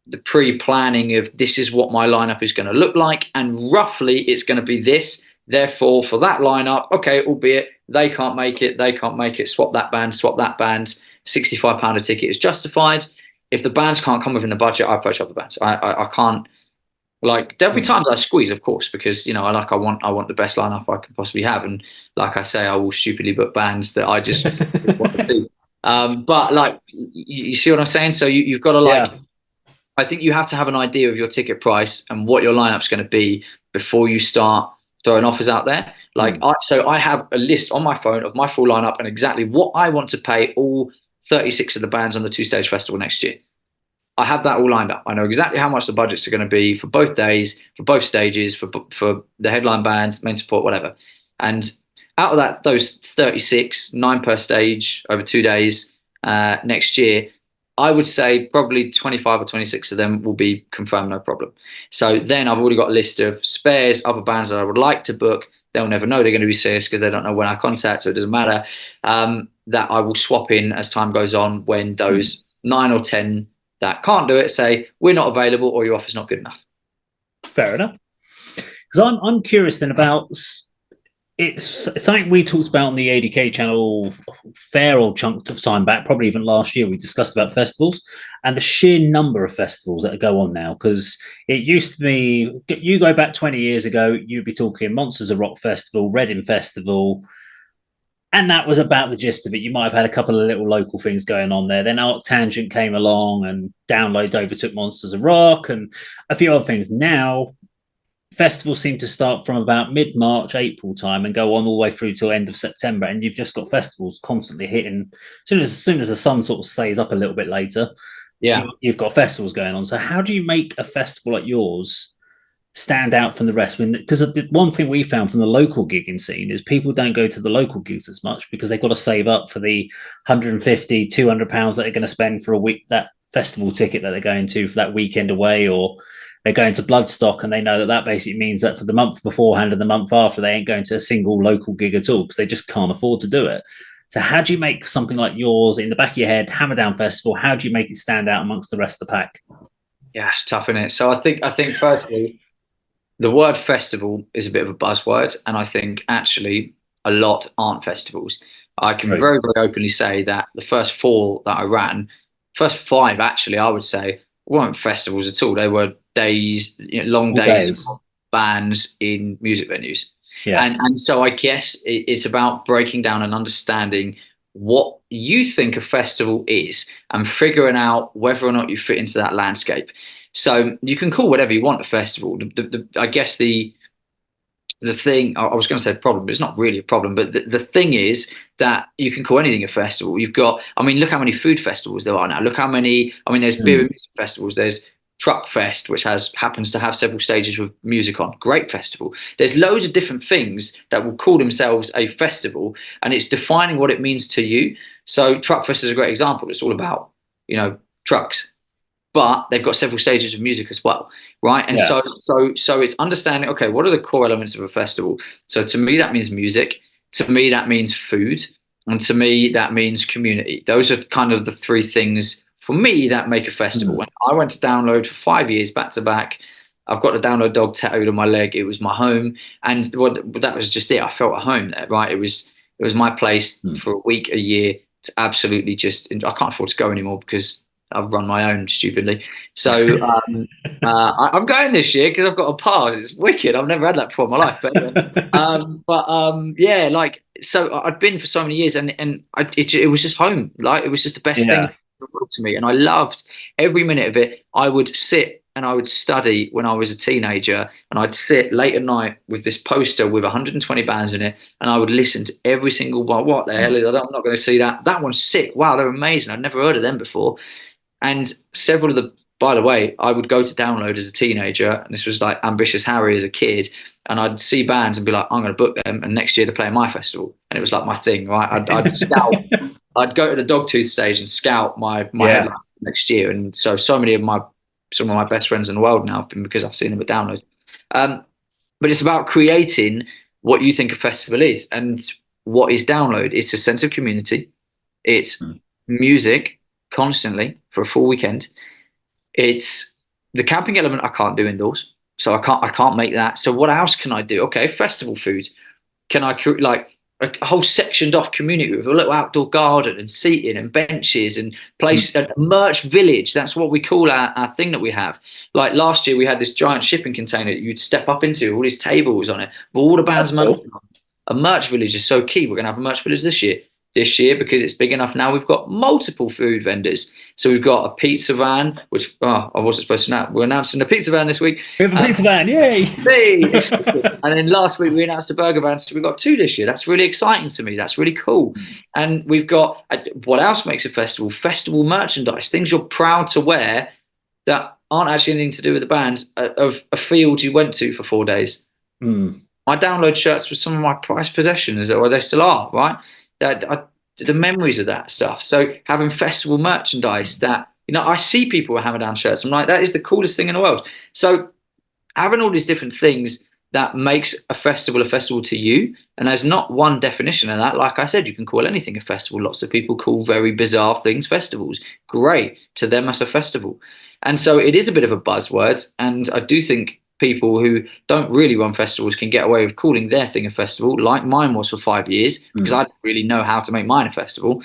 the pre-planning of this is what my lineup is going to look like, and roughly it's going to be this. Therefore, for that lineup, okay, albeit they can't make it, swap that band, £65 a ticket is justified. If the bands can't come within the budget, I approach other bands. I can't, like, there'll be times I squeeze, of course, because I want the best lineup I can possibly have, and like I say, I will stupidly book bands that I just want to see. But like, you see what I'm saying? So you've got to I think you have to have an idea of your ticket price and what your lineup's going to be before you start throwing offers out there. Like, I have a list on my phone of my full lineup and exactly what I want to pay all 36 of the bands on the 2-stage festival next year. I have that all lined up. I know exactly how much the budgets are going to be for both days, for both stages, for the headline bands, main support, whatever. And out of that, those 36, 9 per stage over 2 days next year, I would say probably 25 or 26 of them will be confirmed, no problem. So then I've already got a list of spares, other bands that I would like to book. They'll never know they're going to be serious because they don't know when I contact, so it doesn't matter. That I will swap in as time goes on when those 9 or 10 that can't do it say, we're not available or your offer's not good enough. Fair enough. Because I'm curious then about... It's something we talked about on the ADK channel fair old chunk of time back, probably even last year. We discussed about festivals and the sheer number of festivals that go on now. Because it used to be, you go back 20 years ago, you'd be talking Monsters of Rock Festival, Reading Festival, and that was about the gist of it. You might have had a couple of little local things going on there. Then Arctangent came along and Download overtook Monsters of Rock and a few other things. Now, festivals seem to start from about mid-March, April time and go on all the way through till end of September. And you've just got festivals constantly hitting. As soon as the sun sort of stays up a little bit later, Yeah. You've got festivals going on. So how do you make a festival like yours stand out from the rest? Because the one thing we found from the local gigging scene is people don't go to the local gigs as much because they've got to save up for the 150, £200 that they're going to spend for a week, that festival ticket that they're going to for that weekend away, or they're going to Bloodstock, and they know that that basically means that for the month beforehand and the month after, they ain't going to a single local gig at all because they just can't afford to do it. So how do you make something like yours in the back of your head, HAMMERDOWN Festival? How do you make it stand out amongst the rest of the pack? Yeah, it's tough, isn't it? So I think firstly, the word festival is a bit of a buzzword, and I think actually a lot aren't festivals. I can very, very openly say that the first 4 that I ran, first 5 actually, I would say weren't festivals at all. They were days, long days of bands in music venues. Yeah. And so I guess it's about breaking down and understanding what you think a festival is and figuring out whether or not you fit into that landscape. So you can call whatever you want a festival. I guess the thing, I was going to say problem, but it's not really a problem. But the thing is that you can call anything a festival. You've got, I mean, look how many food festivals there are now. Look how many, I mean, there's beer and music festivals. There's Truck Fest, which happens to have several stages with music on. Great festival. There's loads of different things that will call themselves a festival, and it's defining what it means to you. So Truck Fest is a great example. It's all about, trucks, but they've got several stages of music as well, right? And so it's understanding, okay, what are the core elements of a festival? So to me, that means music. To me, that means food. And to me, that means community. Those are kind of the 3 things for me that make a festival. When I went to Download for 5 years back to back, I've got the Download dog tattooed on my leg. It was my home. And that was just it. I felt at home there, right? It was my place for a week, a year to absolutely I can't afford to go anymore because I've run my own stupidly. So I'm going this year because I've got a pass. It's wicked. I've never had that before in my life. But yeah, like, so I'd been for so many years, and it was just home. Like, it was just the best thing to me, and I loved every minute of it. I would sit and I would study when I was a teenager, and I'd sit late at night with this poster with 120 bands in it, and I would listen to every single one. What the hell is? I'm not going to see that. That one's sick. Wow, they're amazing. I'd never heard of them before. And several of the, by the way, I would go to Download as a teenager, and this was like Ambitious Harry as a kid, and I'd see bands and be like, I'm going to book them, and next year they're playing my festival, and it was like my thing, right? I'd scout, I'd go to the Dogtooth stage and scout my headline next year, and so many of some of my best friends in the world now have been because I've seen them at Download. But it's about creating what you think a festival is, and what is Download? It's a sense of community. It's music constantly for a full weekend. It's the camping element I can't do indoors, so I can't make that. So what else can I do? Okay, festival food. Can I create like a whole sectioned off community with a little outdoor garden and seating and benches and place a merch village? That's what we call our thing that we have. Like last year we had this giant shipping container that you'd step up into, all these tables on it, with all the bands. Cool. A merch village is so key. We're going to have a merch village this year because it's big enough now. We've got multiple food vendors. So we've got a pizza van, which I wasn't supposed to announce. We're announcing a pizza van this week. We have a pizza van, yay! And then last week we announced a burger van. So we've got 2 this year. That's really exciting to me. That's really cool. And we've got, what else makes a festival? Festival merchandise, things you're proud to wear that aren't actually anything to do with the band, of a field you went to for 4 days. My Download shirts were some of my prized possessions, or they still are, right? The memories of that stuff. So having festival merchandise that, I see people with HAMMERDOWN shirts. I'm like, that is the coolest thing in the world. So having all these different things that makes a festival to you, and there's not one definition of that. Like I said, you can call anything a festival. Lots of people call very bizarre things festivals. Great. To them, that's a festival. And so it is a bit of a buzzword. And I do think people who don't really run festivals can get away with calling their thing a festival, like mine was for 5 years, because I didn't really know how to make mine a festival.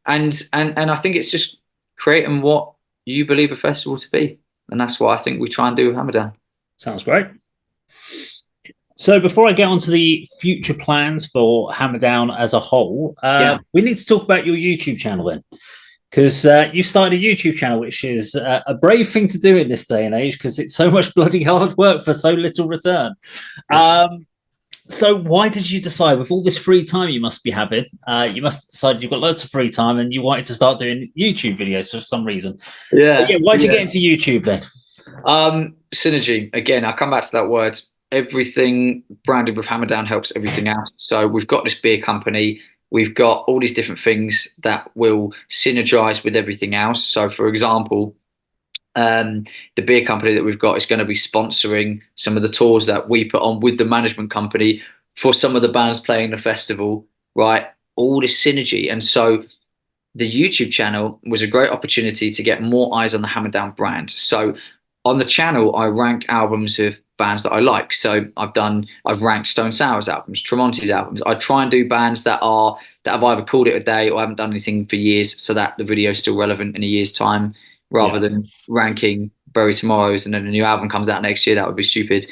And I think it's just creating what you believe a festival to be. And that's what I think we try and do with HAMMERDOWN. Sounds great. So before I get on to the future plans for HAMMERDOWN as a whole, we need to talk about your YouTube channel then. Because you started a YouTube channel, which is a brave thing to do in this day and age, because it's so much bloody hard work for so little return. Yes. So why did you decide, with all this free time you must be having, you must have decided you've got loads of free time and you wanted to start doing YouTube videos for some reason? Yeah. Why'd you get into YouTube then? Synergy. Again, I'll come back to that word. Everything branded with HAMMERDOWN helps everything else. So we've got this beer company. We've got all these different things that will synergize with everything else. So, for example, the beer company that we've got is going to be sponsoring some of the tours that we put on with the management company for some of the bands playing the festival, right? All this synergy. And so the YouTube channel was a great opportunity to get more eyes on the HAMMERDOWN brand. So on the channel, I rank albums of bands that I like. So I've ranked Stone Sour's albums, Tremonti's albums. I try and do bands that have either called it a day or haven't done anything for years, so that the video is still relevant in a year's time, rather than ranking Bury Tomorrow's and then a new album comes out next year. That would be stupid.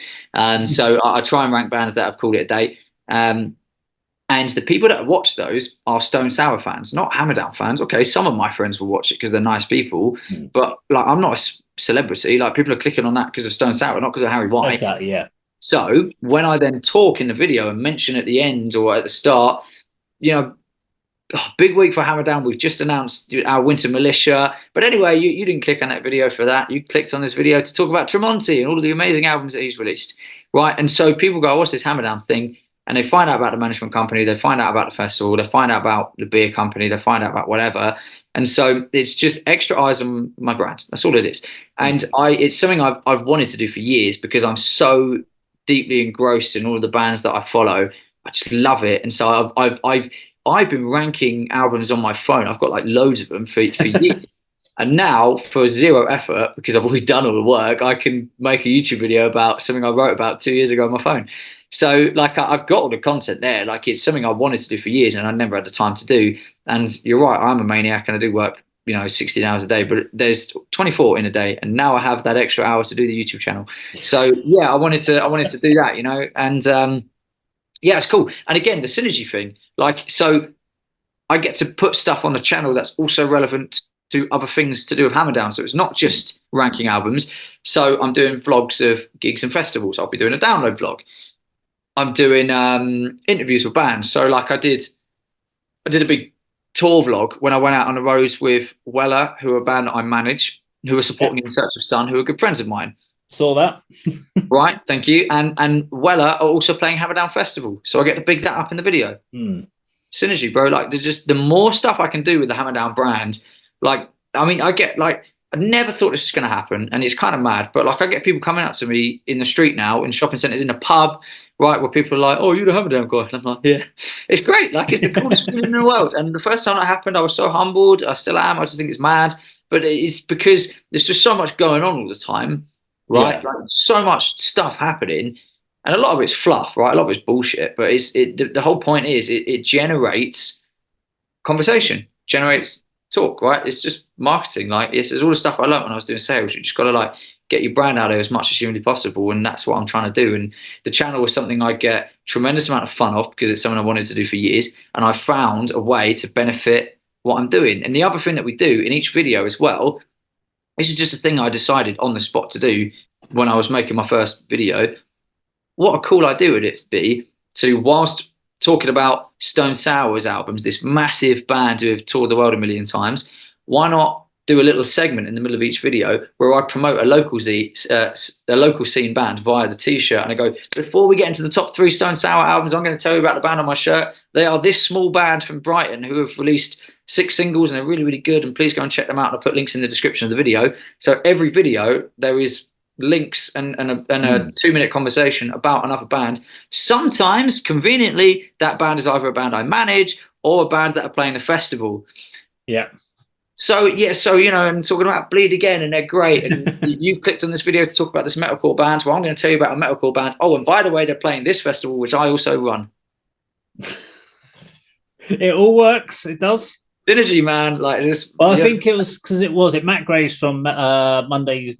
So I try and rank bands that have called it a day. And the people that watch those are Stone Sour fans, not HAMMERDOWN fans. Okay, some of my friends will watch it because they're nice people, but like I'm not a celebrity. Like people are clicking on that because of Stone Sour, not because of Harry White. Exactly, yeah. So when I then talk in the video and mention at the end or at the start, big week for HAMMERDOWN. We've just announced our Winter Militia. But anyway, you didn't click on that video for that. You clicked on this video to talk about Tremonti and all of the amazing albums that he's released, right? And so people go, what's this HAMMERDOWN thing? And they find out about the management company, they find out about the festival, they find out about the beer company, they find out about whatever. And so it's just extra eyes on my brand. That's all it is. And it's something I've wanted to do for years because I'm so deeply engrossed in all of the bands that I follow. I just love it. And so I've been ranking albums on my phone. I've got like loads of them for years. And now, for zero effort, because I've already done all the work, I can make a YouTube video about something I wrote about 2 years ago on my phone. So, like, I've got all the content there. Like, it's something I wanted to do for years, and I never had the time to do. And you're right, I'm a maniac, and I do work, 16 hours a day. But there's 24 in a day, and now I have that extra hour to do the YouTube channel. So, yeah, I wanted to do that, and yeah, it's cool. And again, the synergy thing, like, so I get to put stuff on the channel that's also relevant to other things to do with HAMMERDOWN. So it's not just ranking albums. So I'm doing vlogs of gigs and festivals. I'll be doing a download vlog. I'm doing interviews with bands. So like I did a big tour vlog when I went out on the roads with Weller, who are a band that I manage, who are supporting In Search of Sun, who are good friends of mine. Saw that. Right, thank you. And Weller are also playing HAMMERDOWN Festival. So I get to big that up in the video. Synergy, bro. Like the more stuff I can do with the HAMMERDOWN brand, like, I mean, I never thought this was going to happen, and it's kind of mad, but like I get people coming up to me in the street now, in shopping centres, in a pub, right, where people are like, oh, you're the HAMMERDOWN guy. And I'm like, yeah. It's great. Like, it's the coolest feeling in the world. And the first time that happened, I was so humbled. I still am. I just think it's mad. But it's because there's just so much going on all the time, right? Yeah. Like, so much stuff happening. And a lot of it's fluff, right? A lot of it's bullshit. But the whole point is it generates conversation, generates talk, right? It's just marketing. Like, it's all the stuff I learned when I was doing sales. You just got to like get your brand out there as much as humanly possible, and that's what I'm trying to do. And the channel was something I get tremendous amount of fun off because it's something I wanted to do for years, and I found a way to benefit what I'm doing. And the other thing that we do in each video as well, this is just a thing I decided on the spot to do when I was making my first video. What a cool idea would it be to, whilst talking about Stone Sour's albums, this massive band who have toured the world a million times, why not do a little segment in the middle of each video where I promote a local scene band via the t-shirt, and I go, before we get into the top 3 Stone Sour albums, I'm going to tell you about the band on my shirt. They are this small band from Brighton who have released 6 singles and they're really, really good, and please go and check them out. And I'll put links in the description of the video. So every video there is links and a 2-minute conversation about another band. Sometimes, conveniently, that band is either a band I manage or a band that are playing a festival. Yeah. So, I'm talking about Bleed Again, and they're great. And you've clicked on this video to talk about this metalcore band. Well, I'm going to tell you about a metalcore band. Oh, and by the way, they're playing this festival, which I also run. It all works. It does. Synergy, man. Like this. Well, I think it was because it was Matt Graves from Monday's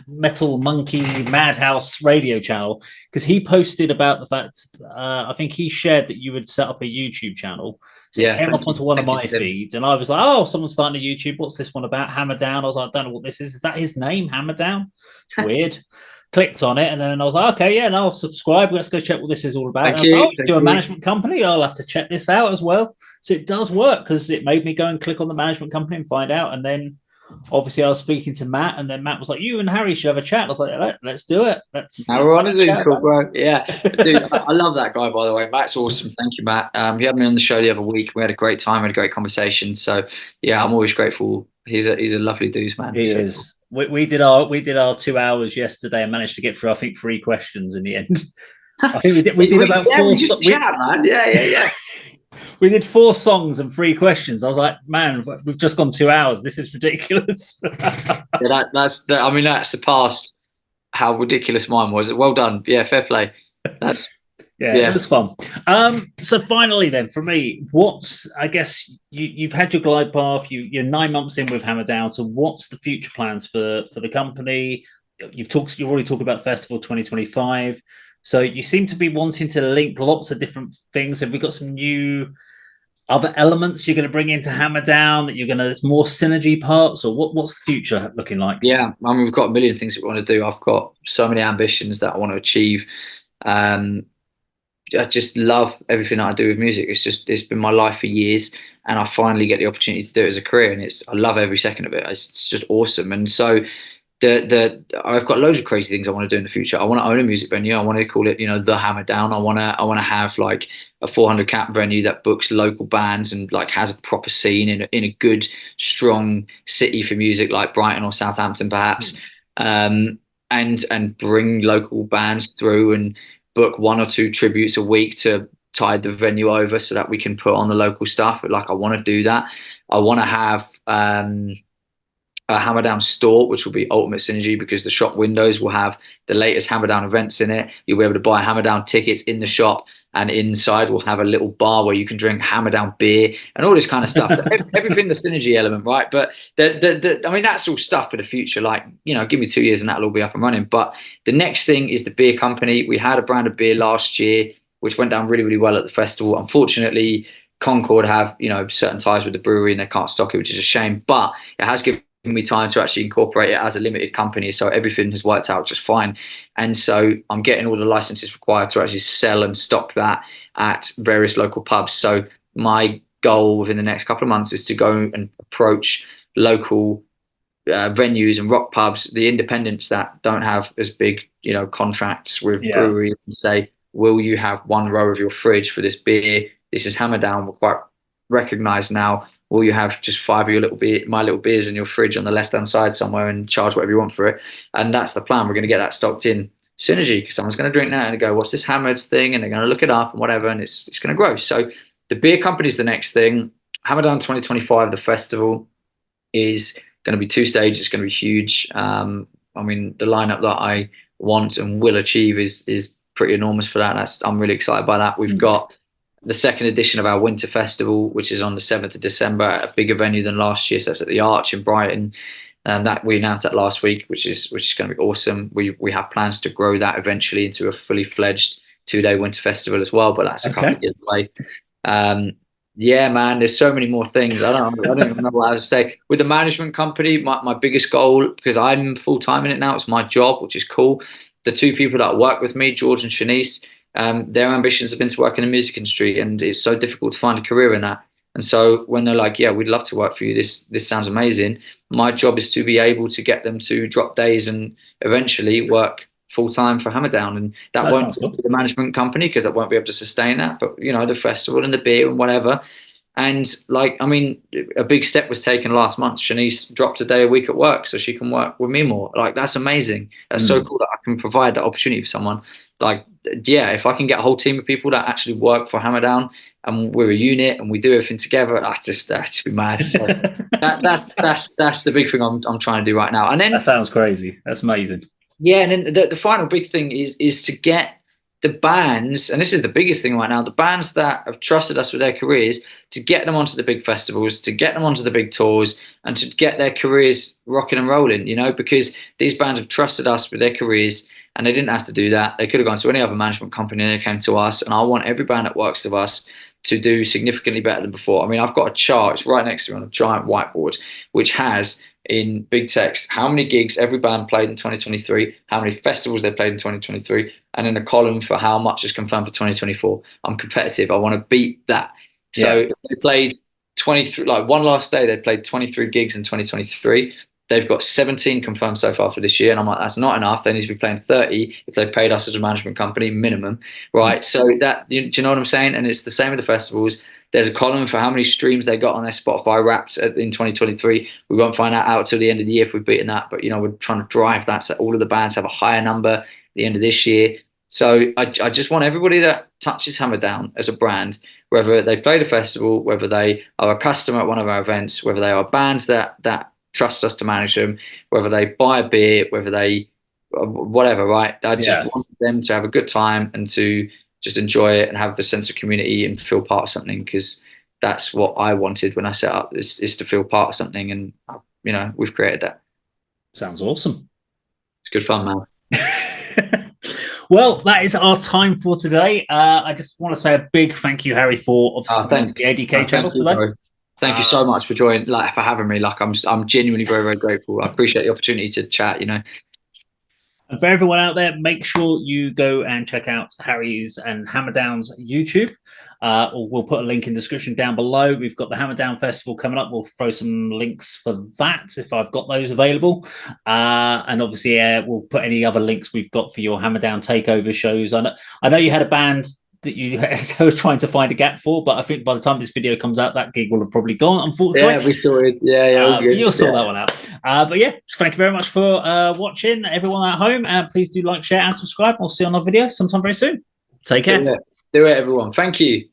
Metal Monkey Madhouse radio channel, because he posted about the fact, I think he shared that you had set up a YouTube channel. So it came up onto one of my feeds, and I was like, oh, someone's starting a YouTube. What's this one about? HAMMERDOWN. I was like, I don't know what this is. Is that his name, HAMMERDOWN? It's weird. clicked on it, and then I was like, okay, yeah, no, I'll subscribe. Let's go check what this is all about. And Thank I was like, you. oh, Thank do a you. management company. I'll have to check this out as well. So it does work because it made me go and click on the management company and find out. And then obviously I was speaking to Matt, and then Matt was like, "You and Harry should have a chat." I was like, "Let's do it. Now Let's we're have on a a Zoom chat call, about bro. Yeah, dude, it." I love that guy, by the way. Matt's awesome. Thank you, Matt. He had me on the show the other week. We had a great time, we had a great conversation. So yeah, I'm always grateful. He's a lovely dude, man. He So cool. is. We did our 2 hours yesterday and managed to get through, I think, 3 questions in the end. I think we did about Yeah, four. we just chat, man. Yeah. We did 4 songs and 3 questions. I was like, man, we've just gone 2 hours. This is ridiculous. Yeah, I mean, that surpassed how ridiculous mine was. Well done. Yeah, fair play. That's Yeah, it yeah. was fun. So finally, then, for me, I guess you've had your glide path. You're 9 months in with HAMMERDOWN. So what's the future plans for the company? You've already talked about Festival 2025. So you seem to be wanting to link lots of different things. Have we got some new other elements you're going to bring into HAMMERDOWN that you're going to more synergy parts, or what's the future looking like? Yeah, I mean, we've got a million things that we want to do. I've got so many ambitions that I want to achieve. Um, I just love everything that I do with music. It's been my life for years, and I finally get the opportunity to do it as a career, and I love every second of it. It's just awesome. And so I've got loads of crazy things I want to do in the future. I want to own a music venue. I want to call it, the HAMMERDOWN. I want to have like a 400 cap venue that books local bands and like has a proper scene in a good, strong city for music like Brighton or Southampton, perhaps. And bring local bands through and book 1 or 2 tributes a week to tide the venue over so that we can put on the local stuff. But like, I want to do that. I want to have a HAMMERDOWN store, which will be ultimate synergy because the shop windows will have the latest HAMMERDOWN events in it. You'll be able to buy HAMMERDOWN tickets in the shop, and inside we'll have a little bar where you can drink HAMMERDOWN beer and all this kind of stuff. So everything, the synergy element, right? But I mean, that's all stuff for the future. Like, give me 2 years and that'll all be up and running. But the next thing is the beer company. We had a brand of beer last year, which went down really, really well at the festival. Unfortunately, Concord have, certain ties with the brewery and they can't stock it, which is a shame. But it has given me time to actually incorporate it as a limited company, so everything has worked out just fine. And so I'm getting all the licenses required to actually sell and stock that at various local pubs. So my goal within the next couple of months is to go and approach local venues and rock pubs, the independents that don't have as big contracts with breweries, and say, will you have 1 row of your fridge for this beer? This is HAMMERDOWN. We're quite recognized now. Will you have just 5 of your my little beers in your fridge on the left-hand side somewhere and charge whatever you want for it? And that's the plan. We're going to get that stocked in synergy because someone's going to drink that and go, what's this Hammered thing? And they're going to look it up and whatever, and it's going to grow. So the beer company is the next thing. HAMMERDOWN 2025, the festival, is going to be 2 stages. It's going to be huge. I mean, the lineup that I want and will achieve is pretty enormous for that. I'm really excited by that. We've got the second edition of our winter festival, which is on the 7th of December at a bigger venue than last year. So that's at the Arch in Brighton. And that we announced that last week, which is going to be awesome. We have plans to grow that eventually into a fully fledged 2-day winter festival as well, but that's a couple of years away. Yeah, man, there's so many more things. I don't even know what else to say. With the management company, my biggest goal, because I'm full time in it now, it's my job, which is cool. The 2 people that work with me, George and Shanice, their ambitions have been to work in the music industry, and it's so difficult to find a career in that. And so when they're like, yeah, we'd love to work for you, this sounds amazing, my job is to be able to get them to drop days and eventually work full time for HAMMERDOWN. And that won't be the management company because that won't be able to sustain that, but the festival and the beer and whatever. And like, I mean, a big step was taken last month. Shanice dropped a day a week at work so she can work with me more. Like, that's amazing. That's so cool that I can provide that opportunity for someone. Like, yeah, if I can get a whole team of people that actually work for HAMMERDOWN and we're a unit and we do everything together, that'd just be mad. So that's the big thing I'm trying to do right now. And then that sounds crazy. That's amazing. Yeah, and then the final big thing is to get the bands, and this is the biggest thing right now, the bands that have trusted us with their careers, to get them onto the big festivals, to get them onto the big tours, and to get their careers rocking and rolling, because these bands have trusted us with their careers and they didn't have to do that. They could have gone to any other management company and they came to us, and I want every band that works with us to do significantly better than before. I mean, I've got a chart, it's right next to me on a giant whiteboard, which has in big text how many gigs every band played in 2023, how many festivals they played in 2023, and in a column for how much is confirmed for 2024. I'm competitive. I want to beat that. So if they played 23, like one last day, they played 23 gigs in 2023. They've got 17 confirmed so far for this year. And I'm like, that's not enough. They need to be playing 30 if they paid us as a management company minimum, right? So that, do you know what I'm saying? And it's the same with the festivals. There's a column for how many streams they got on their Spotify Wrapped in 2023. We won't find that out till the end of the year if we've beaten that. But, you know, we're trying to drive that so all of the bands have a higher number at the end of this year. So I just want everybody that touches HAMMERDOWN as a brand, whether they played a festival, whether they are a customer at one of our events, whether they are bands that trust us to manage them, whether they buy a beer, whether they whatever, right? I just want them to have a good time and to just enjoy it and have the sense of community and feel part of something, because that's what I wanted when I set up, is to feel part of something. And, you know, we've created that. Sounds awesome. It's good fun, man. Well, that is our time for today. I just want to say a big thank you, Harry, for obviously coming to the ADK channel today. Thank you so much for joining, like for having me. Like I'm genuinely very, very grateful. I appreciate the opportunity to chat, you know. And for everyone out there, make sure you go and check out Harry's and HAMMERDOWN's YouTube. Or we'll put a link in the description down below. We've got the HAMMERDOWN Festival coming up. We'll throw some links for that if I've got those available. And obviously, we'll put any other links we've got for your HAMMERDOWN takeover shows. I know you had a band that you were trying to find a gap for, but I think by the time this video comes out, that gig will have probably gone, unfortunately. Yeah, we saw it. Yeah, you'll sort that one out. But yeah, thank you very much for watching, everyone at home. Please do like, share, and subscribe. We'll see you on another video sometime very soon. Take care. Do it, everyone. Thank you.